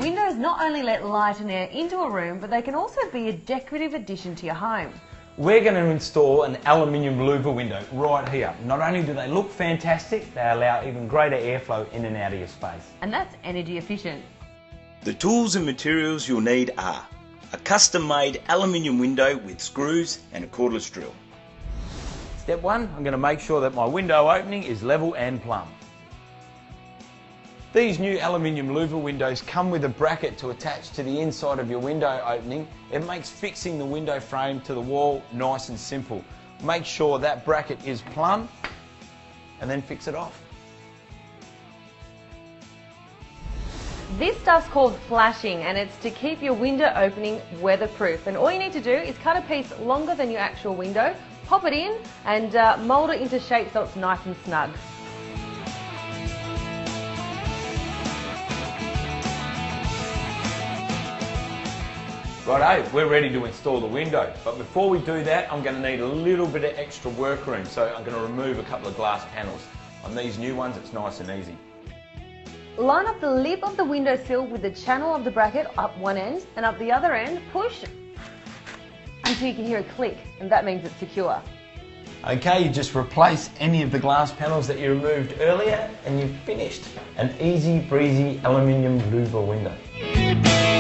Windows not only let light and air into a room, but they can also be a decorative addition to your home. We're going to install an aluminium louver window right here. Not only do they look fantastic, they allow even greater airflow in and out of your space. And that's energy efficient. The tools and materials you'll need are a custom-made aluminium window with screws and a cordless drill. Step one, I'm going to make sure that my window opening is level and plumb. These new aluminium louver windows come with a bracket to attach to the inside of your window opening. It makes fixing the window frame to the wall nice and simple. Make sure that bracket is plumb and then fix it off. This stuff's called flashing, and it's to keep your window opening weatherproof. And all you need to do is cut a piece longer than your actual window, pop it in and mould it into shape so it's nice and snug. Righto, we're ready to install the window, but before we do that I'm going to need a little bit of extra work room, so I'm going to remove a couple of glass panels. On these new ones it's nice and easy. Line up the lip of the windowsill with the channel of the bracket up one end, and up the other end push until you can hear a click, and that means it's secure. Okay, you just replace any of the glass panels that you removed earlier and you've finished an easy breezy aluminium louver window.